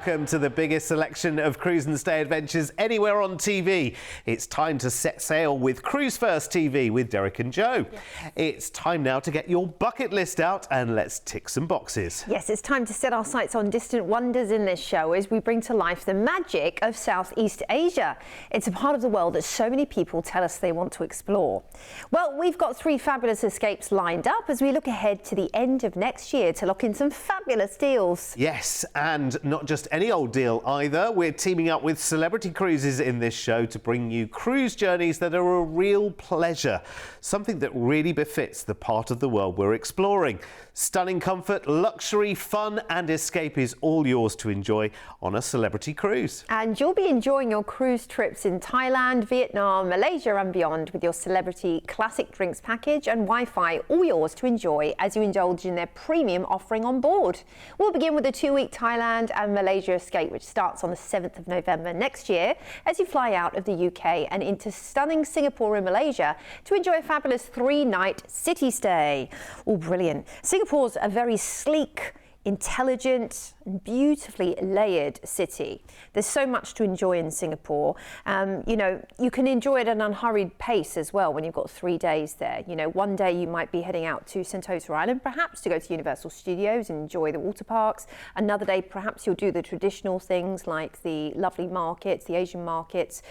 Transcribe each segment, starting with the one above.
welcome to the biggest selection of cruise and stay adventures anywhere on TV. It's time to set sail with Cruise1st TV with Derek and Joe. Yes. It's time now to get your bucket list out and let's tick some boxes. Yes, it's time to set our sights on distant wonders in this show as we bring to life the magic of Southeast Asia. It's a part of the world that so many people tell us they want to explore. Well, we've got 3 fabulous escapes lined up as we look ahead to the end of next year to lock in some fabulous deals. Yes, and not just any old deal either. We're teaming up with Celebrity Cruises in this show to bring you cruise journeys that are a real pleasure. Something that really befits the part of the world we're exploring. Stunning comfort, luxury, fun and escape is all yours to enjoy on a Celebrity Cruise. And you'll be enjoying your cruise trips in Thailand, Vietnam, Malaysia and beyond with your Celebrity Classic Drinks package and Wi-Fi, all yours to enjoy as you indulge in their premium offering on board. We'll begin with a 2-week Thailand and Malaysia escape, which starts on the 7th of November next year as you fly out of the UK and into stunning Singapore and Malaysia to enjoy a fabulous 3-night city stay. Oh, brilliant. Singapore's a very sleek, intelligent and beautifully layered city. There's so much to enjoy in Singapore. You know, you can enjoy it at an unhurried pace as well when you've got 3 days there. You know, one day you might be heading out to Sentosa Island perhaps to go to Universal Studios and enjoy the water parks. Another day perhaps you'll do the traditional things like the lovely markets, the Asian markets.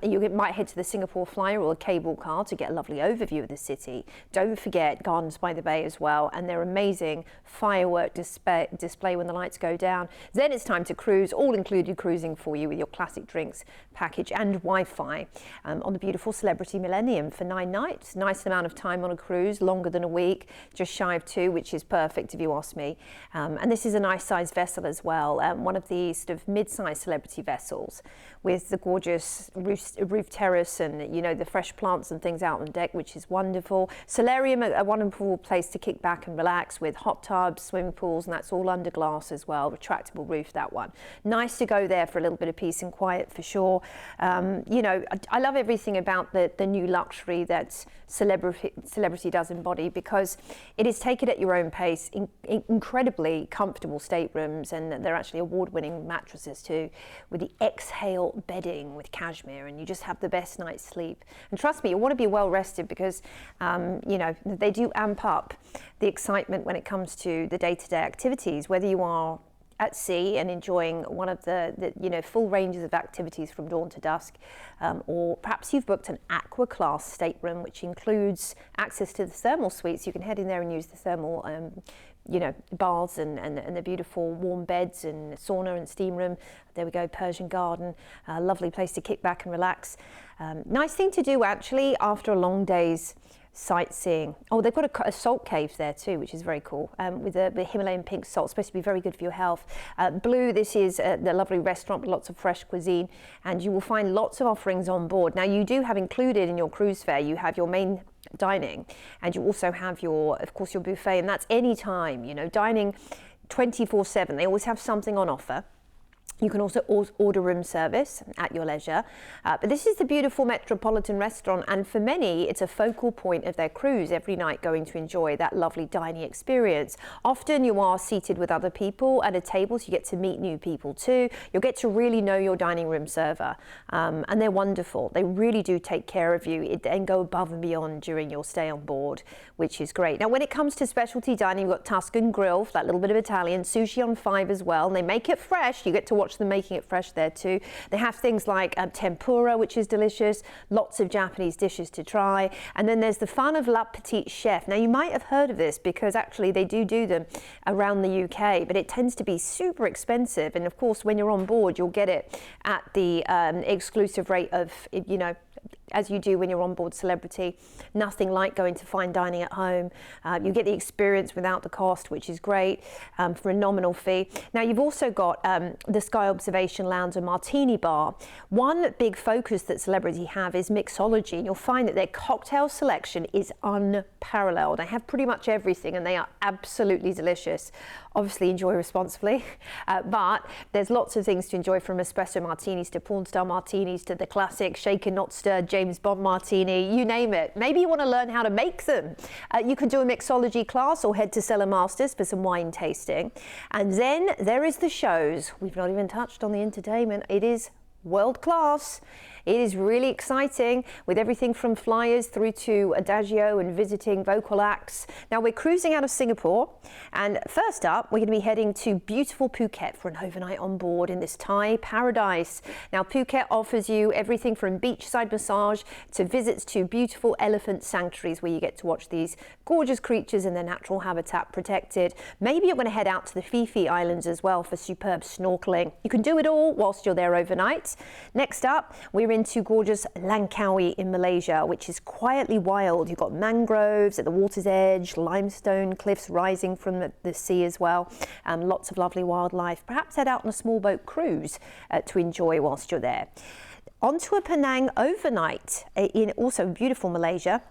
You might head to the Singapore Flyer or a cable car to get a lovely overview of the city. Don't forget Gardens by the Bay as well, and their amazing firework display when the lights go down. Then it's time to cruise, all-included cruising for you with your classic drinks package and Wi-Fi on the beautiful Celebrity Millennium for 9 nights. Nice amount of time on a cruise, longer than a week, just shy of 2, which is perfect if you ask me. And this is a nice sized vessel as well, one of the sort of mid-sized celebrity vessels with the gorgeous roof terrace and, you know, the fresh plants and things out on deck, which is wonderful. Solarium, a wonderful place to kick back and relax with hot tubs, swimming pools, and that's all under glass as well, retractable roof, that one. Nice to go there for a little bit of peace and quiet for sure. You know, I love everything about the new luxury that Celebrity does embody, because it is take it at your own pace, incredibly comfortable staterooms, and they're actually award-winning mattresses too, with the exhale bedding with cashmere, and you just have the best night's sleep. And trust me, you want to be well rested because, you know, they do amp up the excitement when it comes to the day-to-day activities, whether you are at sea and enjoying one of the you know, full ranges of activities from dawn to dusk, or perhaps you've booked an aqua class stateroom which includes access to the thermal suites. You can head in there and use the thermal you know, baths and the beautiful warm beds and sauna and steam room. There we go, Persian garden, a lovely place to kick back and relax. Nice thing to do actually after a long day's sightseeing. Oh, they've got a salt cave there too, which is very cool, with the Himalayan pink salt, supposed to be very good for your health. Blue, this is the lovely restaurant with lots of fresh cuisine, and you will find lots of offerings on board. Now, you do have included in your cruise fare, you have your main dining, and you also have your, of course, your buffet, and that's any time, you know, dining 24/7. They always have something on offer. You can also order room service at your leisure. But this is the beautiful Metropolitan restaurant, and for many, it's a focal point of their cruise every night, going to enjoy that lovely dining experience. Often you are seated with other people at a table, so you get to meet new people too. You'll get to really know your dining room server, and they're wonderful. They really do take care of you and go above and beyond during your stay on board, which is great. Now, when it comes to specialty dining, you've got Tuscan Grill, for that little bit of Italian, sushi on 5 as well, and they make it fresh. You get to watch them making it fresh there too. They have things like tempura, which is delicious, lots of Japanese dishes to try, and then there's the fun of La Petite Chef. Now, you might have heard of this because actually they do them around the UK, but it tends to be super expensive, and of course when you're on board you'll get it at the exclusive rate of, you know, as you do when you're on board Celebrity. Nothing like going to fine dining at home. You get the experience without the cost, which is great, for a nominal fee. Now, you've also got the Sky Observation Lounge and Martini Bar. One big focus that Celebrity have is mixology, and you'll find that their cocktail selection is unparalleled. They have pretty much everything, and they are absolutely delicious. Obviously, enjoy responsibly, but there's lots of things to enjoy, from espresso martinis to porn star martinis to the classic shaken not stirred James Bond martini, you name it. Maybe you want to learn how to make them. You can do a mixology class or head to Cellar Masters for some wine tasting. And then there is the shows. We've not even touched on the entertainment. It is world class. It is really exciting, with everything from flyers through to adagio and visiting vocal acts. Now we're cruising out of Singapore, and first up we're going to be heading to beautiful Phuket for an overnight on board in this Thai paradise. Now Phuket offers you everything from beachside massage to visits to beautiful elephant sanctuaries where you get to watch these gorgeous creatures in their natural habitat protected. Maybe you're going to head out to the Phi Phi Islands as well for superb snorkeling. You can do it all whilst you're there overnight. Next up, we're into gorgeous Langkawi in Malaysia, which is quietly wild. You've got mangroves at the water's edge, limestone cliffs rising from the sea as well, lots of lovely wildlife. Perhaps head out on a small boat cruise to enjoy whilst you're there. Onto a Penang overnight in also beautiful Malaysia.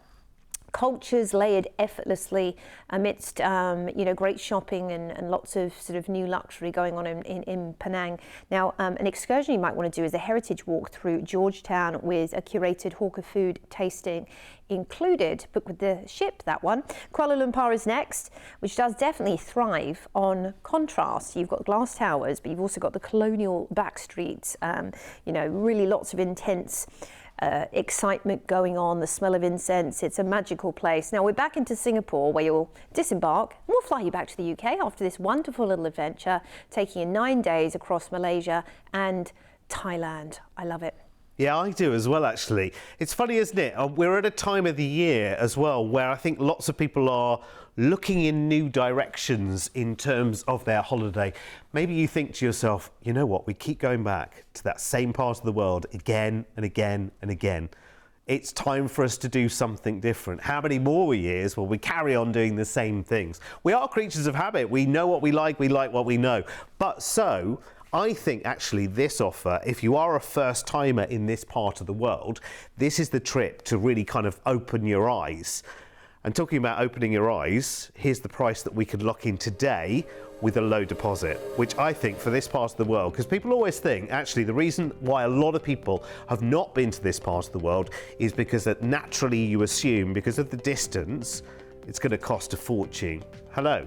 Cultures layered effortlessly amidst great shopping and lots of sort of new luxury going on in Penang. Now an excursion you might want to do is a heritage walk through Georgetown with a curated hawker food tasting included, book with the ship, that one. Kuala Lumpur is next, which does definitely thrive on contrast. You've got glass towers, but you've also got the colonial back streets, really lots of intense excitement going on, the smell of incense. It's a magical place. Now we're back into Singapore, where you'll disembark and we'll fly you back to the UK after this wonderful little adventure, taking you 9 days across Malaysia and Thailand. I love it. Yeah, I do as well, actually. It's funny, isn't it? We're at a time of the year as well where I think lots of people are looking in new directions in terms of their holiday. Maybe you think to yourself, you know what, we keep going back to that same part of the world again and again and again. It's time for us to do something different. How many more years will we carry on doing the same things? We are creatures of habit. We know what we like what we know. But so, I think actually this offer, if you are a first timer in this part of the world, this is the trip to really kind of open your eyes. And talking about opening your eyes, here's the price that we could lock in today with a low deposit, which I think for this part of the world, because people always think, actually, the reason why a lot of people have not been to this part of the world is because that naturally you assume, because of the distance, it's going to cost a fortune. Hello.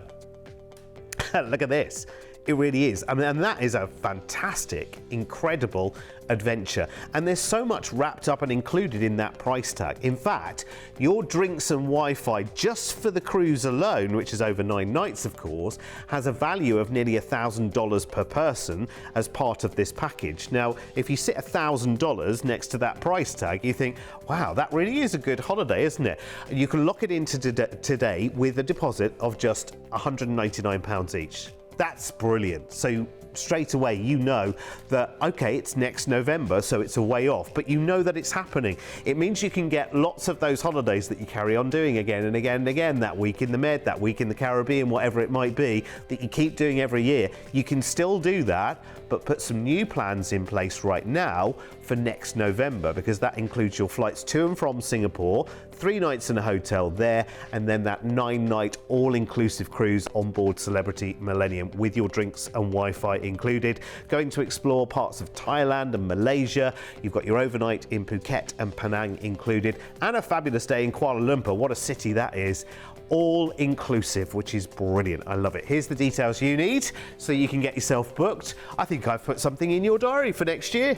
Look at this. It really is. I mean, and that is a fantastic, incredible adventure. And there's so much wrapped up and included in that price tag. In fact, your drinks and Wi-Fi just for the cruise alone, which is over 9 nights, of course, has a value of nearly $1,000 per person as part of this package. Now, if you sit $1,000 next to that price tag, you think, wow, that really is a good holiday, isn't it? You can lock it into today with a deposit of just £199 each. That's brilliant. So straight away you know that, okay, it's next November, so it's a way off, but you know that it's happening. It means you can get lots of those holidays that you carry on doing again and again and again, that week in the Med, that week in the Caribbean, whatever it might be, that you keep doing every year. You can still do that, but put some new plans in place right now for next November, because that includes your flights to and from Singapore, 3 nights in a hotel there, and then that 9-night all-inclusive cruise on board Celebrity Millennium with your drinks and Wi-Fi included. Going to explore parts of Thailand and Malaysia. You've got your overnight in Phuket and Penang included, and a fabulous day in Kuala Lumpur. What a city that is. All inclusive, which is brilliant. I love it. Here's the details you need so you can get yourself booked. I think I've put something in your diary for next year.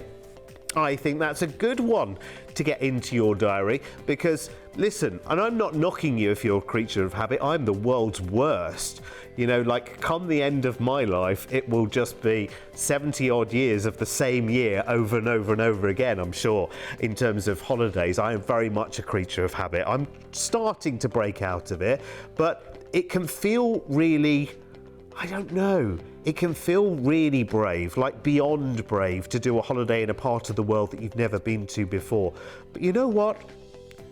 I think that's a good one to get into your diary, because listen, and I'm not knocking you if you're a creature of habit, I'm the world's worst. You know, like come the end of my life, it will just be 70 odd years of the same year over and over and over again, I'm sure. In terms of holidays, I am very much a creature of habit. I'm starting to break out of it, but it can feel really, I don't know, it can feel really brave, like beyond brave, to do a holiday in a part of the world that you've never been to before. But you know what?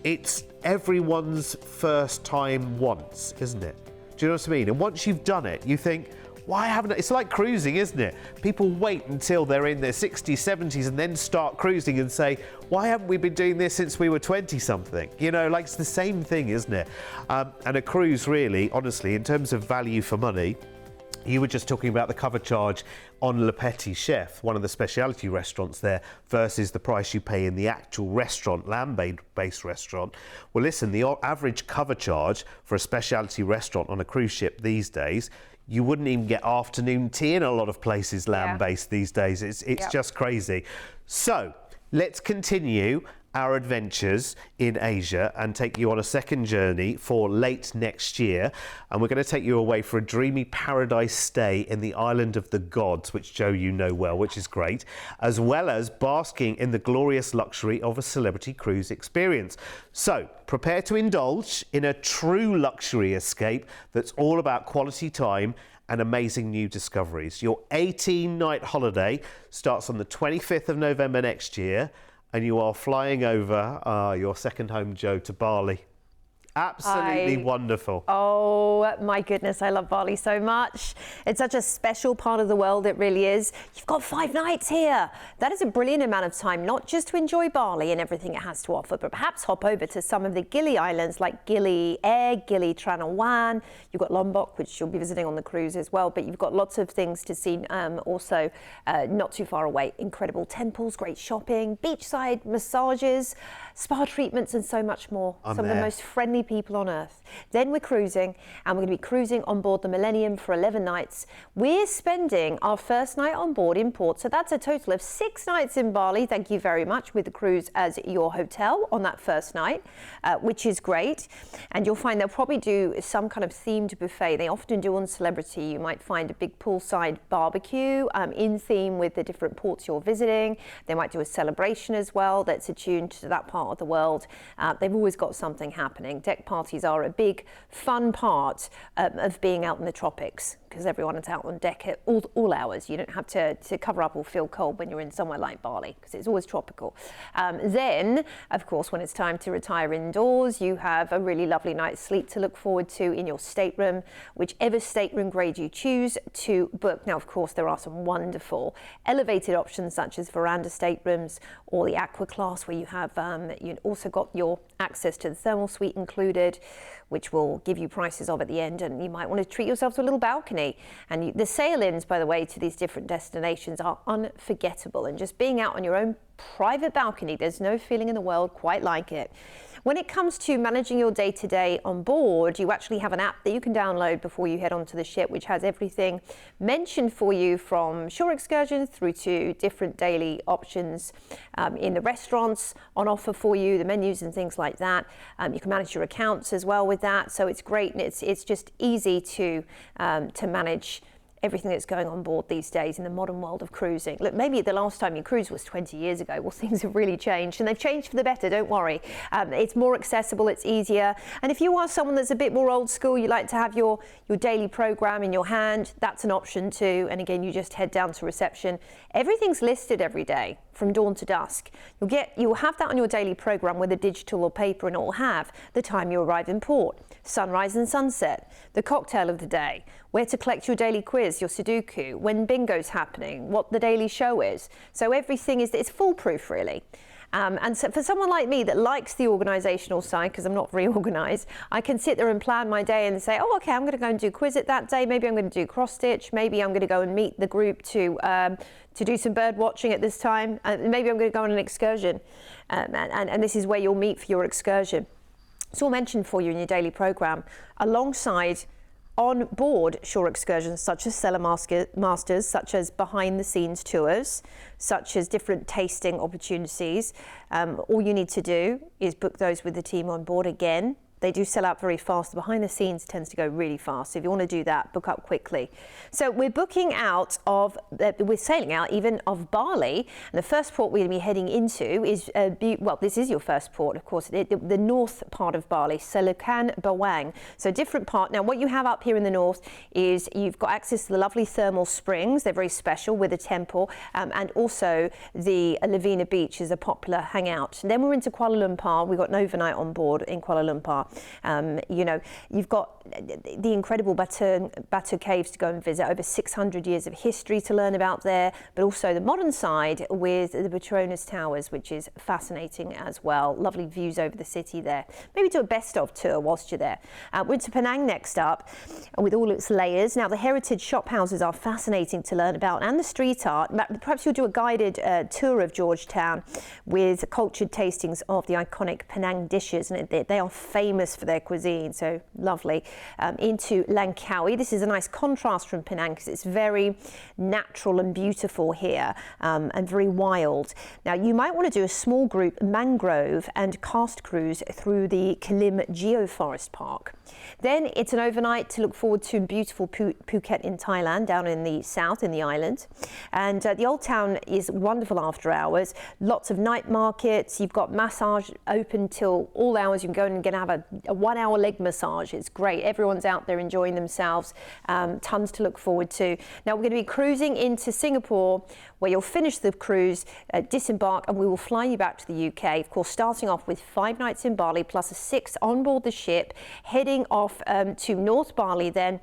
It's everyone's first time once, isn't it? Do you know what I mean? And once you've done it, you think, why haven't I? It's like cruising, isn't it? People wait until they're in their 60s, 70s and then start cruising and say, why haven't we been doing this since we were 20-something? You know, like it's the same thing, isn't it? And a cruise really, honestly, in terms of value for money, You were just talking about the cover charge on Le Petit Chef, one of the specialty restaurants there, versus the price you pay in the actual restaurant, land-based restaurant. Well, listen, the average cover charge for a specialty restaurant on a cruise ship these days, you wouldn't even get afternoon tea in a lot of places land-based these days. It's just crazy. So let's continue our adventures in Asia and take you on a second journey for late next year, and we're going to take you away for a dreamy paradise stay in the island of the gods, which Joe you know well, which is great, as well as basking in the glorious luxury of a celebrity cruise experience. So prepare to indulge in a true luxury escape that's all about quality time and amazing new discoveries. Your 18-night holiday starts on the 25th of November next year, and you are flying over your second home, Joe, to Bali. Absolutely wonderful. Oh my goodness, I love Bali so much. It's such a special part of the world, it really is. You've got 5 nights here. That is a brilliant amount of time, not just to enjoy Bali and everything it has to offer, but perhaps hop over to some of the Gili Islands like Gili Egg, Gili Tranawan. You've got Lombok, which you'll be visiting on the cruise as well, but you've got lots of things to see also not too far away. Incredible temples, great shopping, beachside massages, spa treatments and so much more. Some of the most friendly people on earth. Then we're cruising, and we're going to be cruising on board the Millennium for 11 nights. We're spending our first night on board in port, so that's a total of 6 nights in Bali. Thank you very much, with the cruise as your hotel on that first night, which is great. And you'll find they'll probably do some kind of themed buffet. They often do on Celebrity. You might find a big poolside barbecue in theme with the different ports you're visiting. They might do a celebration as well that's attuned to that part of the world. They've always got something happening. Deck parties are a big fun part of being out in the tropics, because everyone is out on deck at all hours. You don't have to cover up or feel cold when you're in somewhere like Bali, because it's always tropical. Then, of course, when it's time to retire indoors, you have a really lovely night's sleep to look forward to in your stateroom, whichever stateroom grade you choose to book. Now, of course, there are some wonderful elevated options such as veranda staterooms or the Aqua class, where you have you've also got your access to the thermal suite included, which will give you prices of at the end, and you might want to treat yourself to a little balcony. And the sail-ins, by the way, to these different destinations are unforgettable, and just being out on your own private balcony, there's no feeling in the world quite like it. When it comes to managing your day-to-day on board, you actually have an app that you can download before you head onto the ship, which has everything mentioned for you, from shore excursions through to different daily options in the restaurants on offer for you, the menus and things like that. You can manage your accounts as well with that, so it's great, and it's just easy to manage everything that's going on board these days in the modern world of cruising. Look, maybe the last time you cruised was 20 years ago. Well, things have really changed, and they've changed for the better, don't worry. It's more accessible, it's easier. And if you are someone that's a bit more old school, you like to have your daily program in your hand, that's an option too. And again, you just head down to reception. Everything's listed every day from dawn to dusk. You'll have that on your daily program, whether digital or paper, and it will have the time you arrive in port, sunrise and sunset, the cocktail of the day, where to collect your daily quiz, your Sudoku, when bingo's happening, what the daily show is. So everything it's foolproof, really. And so for someone like me that likes the organisational side, because I'm not very organised, I can sit there and plan my day and say, oh, okay, I'm going to go and do quiz it that day. Maybe I'm going to do cross stitch. Maybe I'm going to go and meet the group to do some bird watching at this time. Maybe I'm going to go on an excursion. And this is where you'll meet for your excursion. It's all mentioned for you in your daily programme, alongside on board shore excursions such as Cellar Masters, such as behind the scenes tours, such as different tasting opportunities. All you need to do is book those with the team on board. Again, they do sell out very fast. The behind the scenes tends to go really fast. So if you want to do that, book up quickly. So we're booking out we're sailing out even of Bali. And the first port we're going to be heading into is, this is your first port, of course, the north part of Bali, Selokan Bawang. So different part. Now, what you have up here in the north is you've got access to the lovely thermal springs. They're very special, with a temple, and also the Lavina Beach is a popular hangout. And then we're into Kuala Lumpur. We've got an overnight on board in Kuala Lumpur. You know, you've got the incredible Batu Caves to go and visit, over 600 years of history to learn about there, but also the modern side with the Petronas Towers, which is fascinating as well. Lovely views over the city there. Maybe do a best of tour whilst you're there. We're to Penang next up with all its layers. Now, the heritage shop houses are fascinating to learn about, and the street art. Perhaps you'll do a guided tour of Georgetown with cultured tastings of the iconic Penang dishes, and they are famous for their cuisine, so lovely. Into Langkawi. This is a nice contrast from Penang because it's very natural and beautiful here, and very wild. Now, you might want to do a small group mangrove and karst cruise through the Kalim Geoforest Park. Then it's an overnight to look forward to in beautiful Phuket in Thailand, down in the south in the island. And the old town is wonderful after hours. Lots of night markets. You've got massage open till all hours. You can go and have a 1 hour leg massage. It's great. Everyone's out there enjoying themselves. Tons to look forward to. Now, we're going to be cruising into Singapore, where you'll finish the cruise, disembark, and we will fly you back to the UK. Of course, starting off with 5 nights in Bali plus a 6 on board the ship, heading off to North Bali, then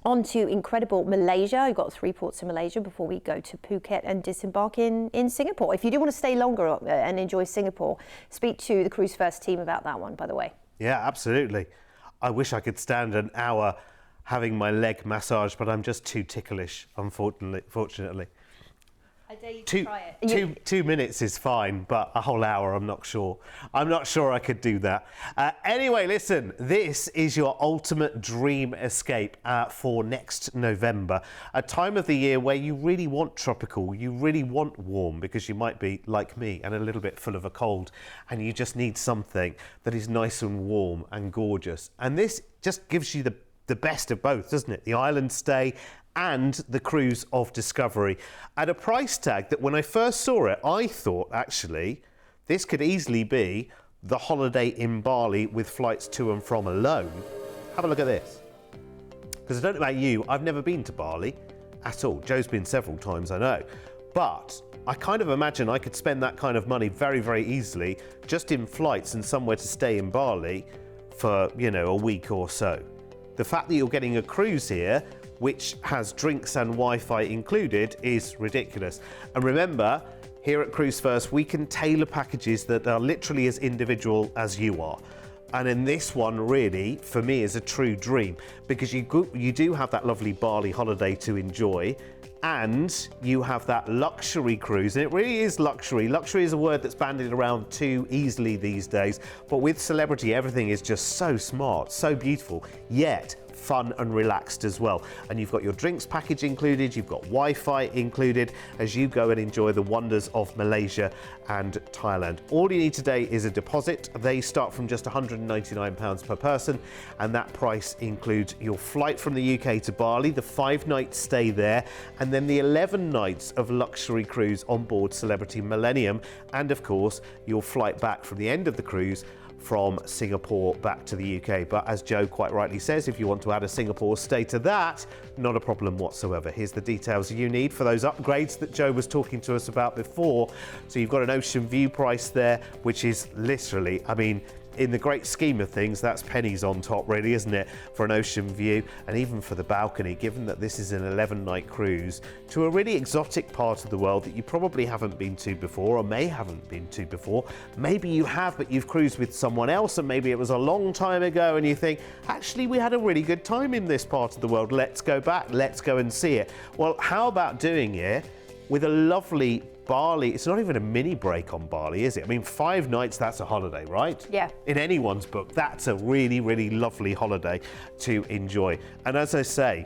on to incredible Malaysia. We've got 3 ports in Malaysia before we go to Phuket and disembark in Singapore. If you do want to stay longer and enjoy Singapore, speak to the Cruise1st team about that one, by the way. Yeah, absolutely. I wish I could stand an hour having my leg massaged, but I'm just too ticklish, unfortunately. I dare you to try it. 2 minutes is fine, but a whole hour, I'm not sure. I'm not sure I could do that. Anyway, listen, this is your ultimate dream escape for next November, a time of the year where you really want tropical, you really want warm, because you might be like me and a little bit full of a cold, and you just need something that is nice and warm and gorgeous. And this just gives you the best of both, doesn't it? The island stay and the cruise of discovery at a price tag that when I first saw it, I thought actually this could easily be the holiday in Bali with flights to and from alone. Have a look at this. Because I don't know about you, I've never been to Bali at all. Joe's been several times, I know. But I kind of imagine I could spend that kind of money very, very easily just in flights and somewhere to stay in Bali for, you know, a week or so. The fact that you're getting a cruise here, which has drinks and Wi-Fi included, is ridiculous. And remember, here at Cruise1st, we can tailor packages that are literally as individual as you are. And in this one, really, for me, is a true dream, because you do have that lovely Bali holiday to enjoy, and you have that luxury cruise. And it really is luxury. Luxury is a word that's bandied around too easily these days, but with Celebrity, everything is just so smart, so beautiful, yet fun and relaxed as well. And you've got your drinks package included, you've got Wi-Fi included as you go and enjoy the wonders of Malaysia and Thailand. All you need today is a deposit. They start from just £199 per person, and that price includes your flight from the UK to Bali, the 5-night stay there, and then the 11 nights of luxury cruise on board Celebrity Millennium, and of course your flight back from the end of the cruise from Singapore back to the UK. But as Joe quite rightly says, if you want to add a Singapore stay to that, not a problem whatsoever. Here's the details you need for those upgrades that Joe was talking to us about before. So you've got an ocean view price there, which is literally, I mean, in the great scheme of things, that's pennies on top, really, isn't it, for an ocean view, and even for the balcony, given that this is an 11-night cruise to a really exotic part of the world that you probably haven't been to before, or may haven't been to before. Maybe you have, but you've cruised with someone else, and maybe it was a long time ago, and you think, actually, we had a really good time in this part of the world. Let's go back. Let's go and see it. Well, how about doing it with a lovely Bali? It's not even a mini break on Bali, is it? I mean, 5 nights, that's a holiday, right? Yeah. In anyone's book, that's a really, really lovely holiday to enjoy. And as I say,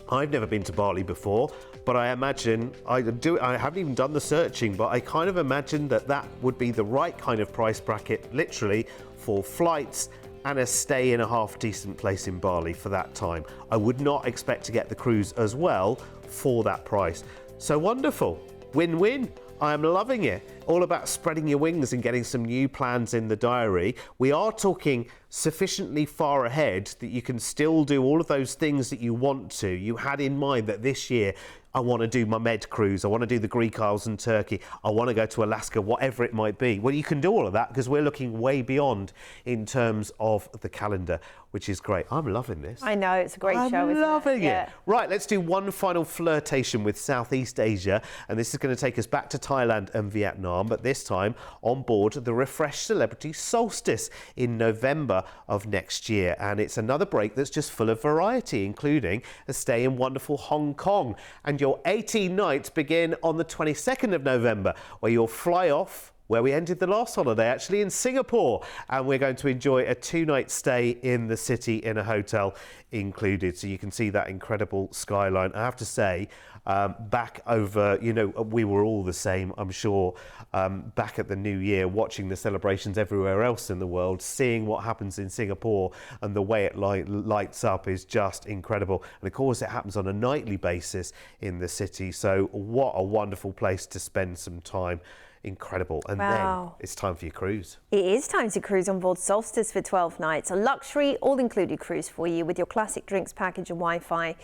I've never been to Bali before, but I imagine, I haven't even done the searching, but I kind of imagine that that would be the right kind of price bracket, literally, for flights and a stay in a half decent place in Bali for that time. I would not expect to get the cruise as well for that price. So wonderful. Win-win. I am loving it. All about spreading your wings and getting some new plans in the diary. We are talking sufficiently far ahead that you can still do all of those things that you want to. You had in mind that this year, I want to do my Med cruise, I want to do the Greek Isles and Turkey, I want to go to Alaska, whatever it might be. Well, you can do all of that because we're looking way beyond in terms of the calendar, which is great. I'm loving this. I know, it's a great show, isn't it? I'm loving it. Yeah. Right, let's do one final flirtation with Southeast Asia, and this is going to take us back to Thailand and Vietnam, but this time on board the refreshed Celebrity Solstice in November of next year. And it's another break that's just full of variety, including a stay in wonderful Hong Kong. And your 18 nights begin on the 22nd of November, where you'll fly off where we ended the last holiday, actually, in Singapore. And we're going to enjoy a 2-night stay in the city in a hotel included. So you can see that incredible skyline. I have to say, back over, we were all the same, I'm sure, back at the New Year, watching the celebrations everywhere else in the world, seeing what happens in Singapore and the way it lights up is just incredible. And of course, it happens on a nightly basis in the city. So what a wonderful place to spend some time. Incredible. And then it's time for your cruise. It is time to cruise on board Solstice for 12 nights. A luxury, all-included cruise for you with your classic drinks package and Wi-Fi.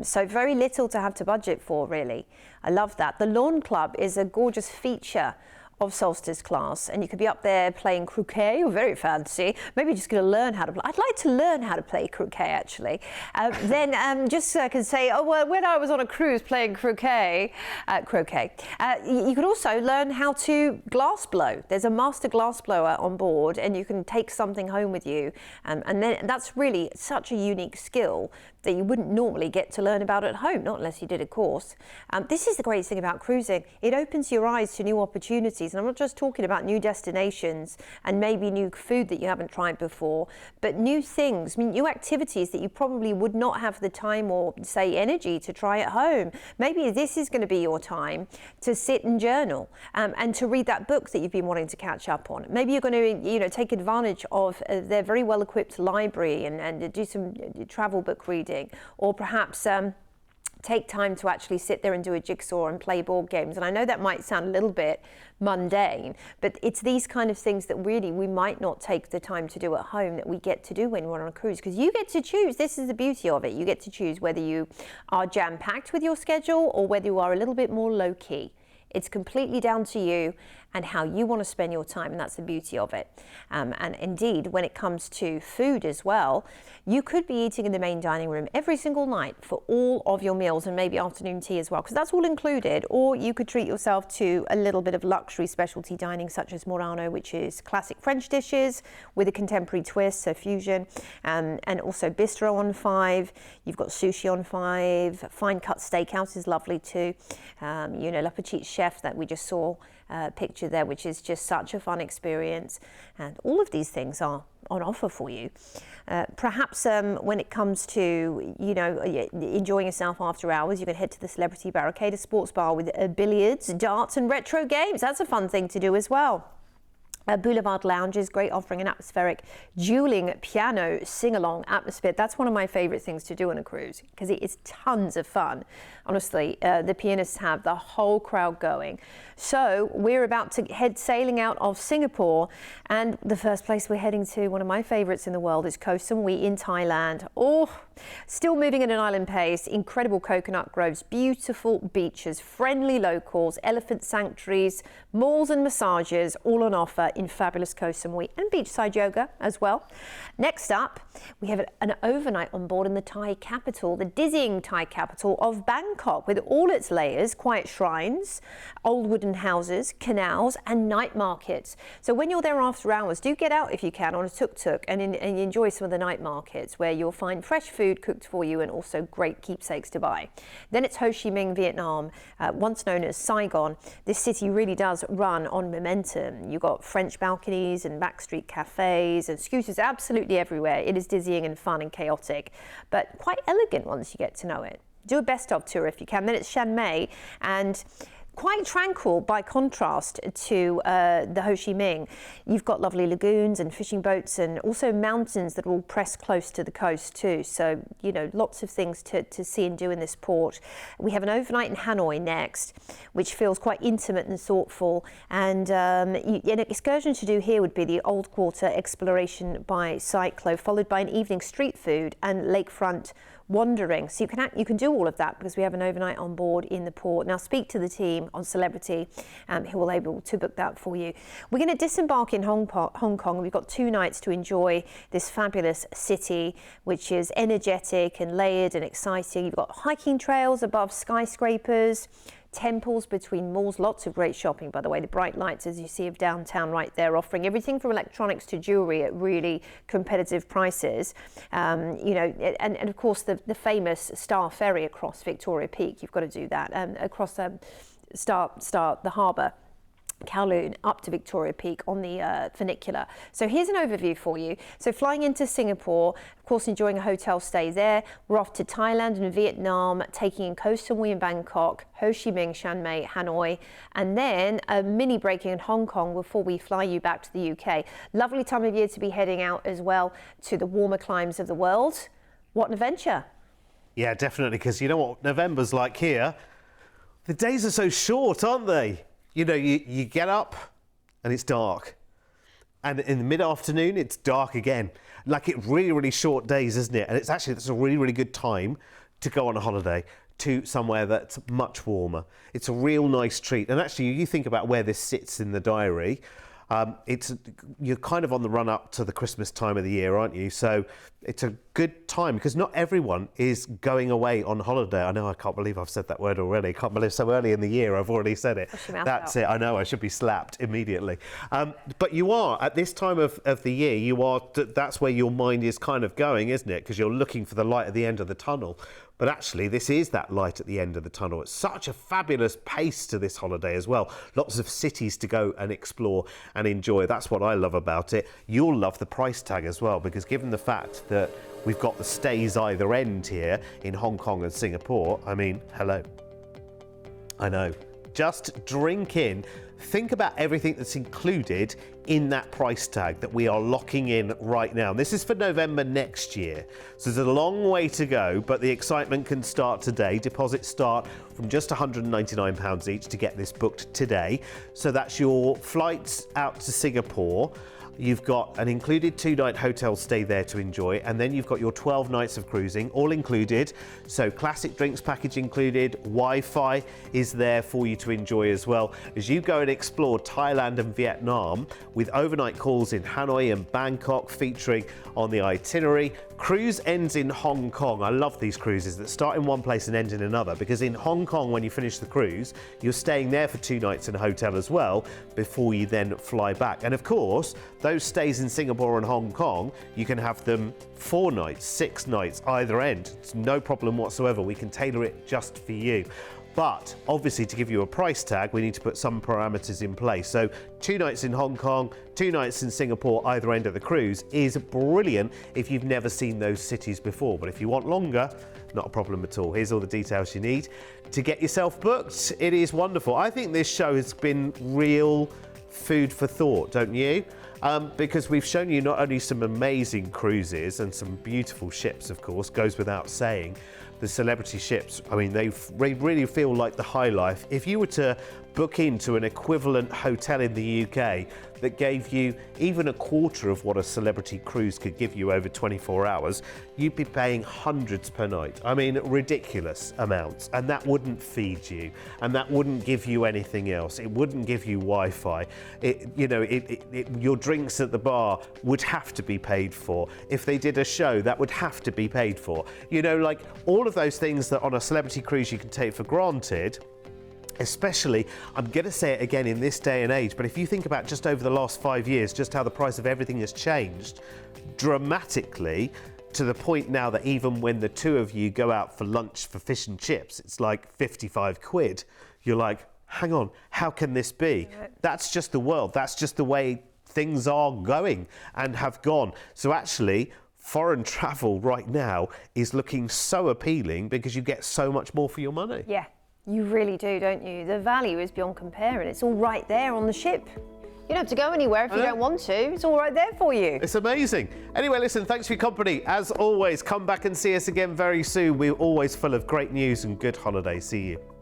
So very little to have to budget for, really. I love that. The Lawn Club is a gorgeous feature of Solstice class, and you could be up there playing croquet, or very fancy. Maybe you're just going to learn how to play. I'd like to learn how to play croquet, actually. Then can say, oh, well, when I was on a cruise playing croquet, you could also learn how to glass blow. There's a master glass blower on board, and you can take something home with you. And then that's really such a unique skill that you wouldn't normally get to learn about at home, not unless you did a course. This is the great thing about cruising. It opens your eyes to new opportunities. And I'm not just talking about new destinations and maybe new food that you haven't tried before, but new things, new activities that you probably would not have the time or, say, energy to try at home. Maybe this is going to be your time to sit and journal and to read that book that you've been wanting to catch up on. Maybe you're going to, take advantage of their very well-equipped library and do some travel book reading, or perhaps take time to actually sit there and do a jigsaw and play board games. And I know that might sound a little bit mundane, but it's these kind of things that really we might not take the time to do at home that we get to do when we're on a cruise, because you get to choose. This is the beauty of it. You get to choose whether you are jam-packed with your schedule or whether you are a little bit more low-key. It's completely down to you and how you want to spend your time, and that's the beauty of it. And indeed, when it comes to food as well, you could be eating in the main dining room every single night for all of your meals, and maybe afternoon tea as well, because that's all included. Or you could treat yourself to a little bit of luxury specialty dining, such as Murano, which is classic French dishes with a contemporary twist, so fusion, and also bistro on 5. You've got sushi on 5. Fine cut steakhouse is lovely too. La Petite Chef that we just saw picture there, which is just such a fun experience, and all of these things are on offer for you. Perhaps when it comes to enjoying yourself after hours, you can head to the Celebrity Barricade, a sports bar with billiards, darts and retro games. That's a fun thing to do as well. Boulevard Lounges, great, offering an atmospheric dueling piano sing-along atmosphere. That's one of my favourite things to do on a cruise, because it is tons of fun. Honestly, the pianists have the whole crowd going. So we're about to head sailing out of Singapore, and the first place we're heading to, one of my favourites in the world, is Koh Samui in Thailand. Oh, still moving at an island pace, incredible coconut groves, beautiful beaches, friendly locals, elephant sanctuaries, malls and massages, all on offer in fabulous Koh Samui, and beachside yoga as well. Next up, we have an overnight on board in the Thai capital, the dizzying Thai capital of Bangkok, with all its layers, quiet shrines, old wooden houses, canals and night markets. So when you're there after hours, do get out if you can on a tuk-tuk and enjoy some of the night markets, where you'll find fresh food cooked for you and also great keepsakes to buy. Then it's Ho Chi Minh, Vietnam, once known as Saigon. This city really does run on momentum. You've got French balconies and backstreet cafes and scooters absolutely everywhere. It is dizzying and fun and chaotic, but quite elegant once you get to know it. Do a best of tour if you can. Then it's Chiang Mai, and quite tranquil by contrast to the Ho Chi Minh. You've got lovely lagoons and fishing boats, and also mountains that will press close to the coast too. So, lots of things to see and do in this port. We have an overnight in Hanoi next, which feels quite intimate and thoughtful. And an excursion to do here would be the Old Quarter exploration by Cyclo, followed by an evening street food and lakefront wandering. So you can do all of that because we have an overnight on board in the port. Now speak to the team on Celebrity who will be able to book that for you. We're going to disembark in Hong Kong. We've got 2 nights to enjoy this fabulous city, which is energetic and layered and exciting. You've got hiking trails above skyscrapers, temples between malls, lots of great shopping, by the way. The bright lights, as you see, of downtown right there, offering everything from electronics to jewellery at really competitive prices. You know, and of course the famous Star Ferry across Victoria Peak. You've got to do that across the harbour. Kowloon up to Victoria Peak on the funicular. So here's an overview for you. So flying into Singapore, of course enjoying a hotel stay there. We're off to Thailand and Vietnam, taking in Koh Samui in Bangkok, Ho Chi Minh, Chiang Mai, Hanoi, and then a mini break in Hong Kong before we fly you back to the UK. Lovely time of year to be heading out as well to the warmer climes of the world. What an adventure. Yeah, definitely, because you know what November's like here? The days are so short, aren't they? You know, you get up and it's dark. And in the mid-afternoon, it's dark again. Like, it's really, really short days, isn't it? And it's a really, really good time to go on a holiday to somewhere that's much warmer. It's a real nice treat. And actually, you think about where this sits in the diary. You're kind of on the run up to the Christmas time of the year, aren't you? So it's a good time because not everyone is going away on holiday. I know, I can't believe I've said that word already. I can't believe so early in the year I've already said it. That's it. I know, I should be slapped immediately. But you are, at this time of the year, that's where your mind is kind of going, isn't it? Because you're looking for the light at the end of the tunnel. But actually, this is that light at the end of the tunnel. It's such a fabulous pace to this holiday as well. Lots of cities to go and explore and enjoy. That's what I love about it. You'll love the price tag as well, because given the fact that we've got the stays either end here in Hong Kong and Singapore, I mean, hello. I know. Just drink in. Think about everything that's included in that price tag that we are locking in right now. This is for November next year. So there's a long way to go, but the excitement can start today. Deposits start from just £199 each to get this booked today. So that's your flights out to Singapore. You've got an included 2-night hotel stay there to enjoy, and then you've got your 12 nights of cruising, all included. So classic drinks package included, Wi-Fi is there for you to enjoy as well as you go and explore Thailand and Vietnam with overnight calls in Hanoi and Bangkok featuring on the itinerary. Cruise ends in Hong Kong. I love these cruises that start in one place and end in another, because in Hong Kong, when you finish the cruise, you're staying there for 2 nights in a hotel as well before you then fly back. And of course, those stays in Singapore and Hong Kong, you can have them 4 nights, 6 nights, either end. It's no problem whatsoever. We can tailor it just for you. But obviously, to give you a price tag, we need to put some parameters in place. So 2 nights in Hong Kong, 2 nights in Singapore, either end of the cruise, is brilliant if you've never seen those cities before. But if you want longer, not a problem at all. Here's all the details you need to get yourself booked. It is wonderful. I think this show has been real food for thought, don't you? Because we've shown you not only some amazing cruises and some beautiful ships, of course, goes without saying. The celebrity ships, I mean, they really feel like the high life. If you were to book into an equivalent hotel in the UK that gave you even a quarter of what a celebrity cruise could give you over 24 hours, you'd be paying hundreds per night. I mean, ridiculous amounts. And that wouldn't feed you, and that wouldn't give you anything else. It wouldn't give you Wi-Fi. Your drinks at the bar would have to be paid for. If they did a show, that would have to be paid for. You know, like all of those things that on a celebrity cruise you can take for granted. Especially, I'm going to say it again in this day and age, but if you think about just over the last 5 years, just how the price of everything has changed dramatically, to the point now that even when the 2 of you go out for lunch for fish and chips, it's like 55 quid. You're like, hang on, how can this be? That's just the world. That's just the way things are going and have gone. So actually, foreign travel right now is looking so appealing because you get so much more for your money. Yeah. You really do, don't you? The value is beyond compare, and it's all right there on the ship. You don't have to go anywhere if you don't want to. It's all right there for you. It's amazing. Anyway, listen, thanks for your company. As always, come back and see us again very soon. We're always full of great news and good holidays. See you.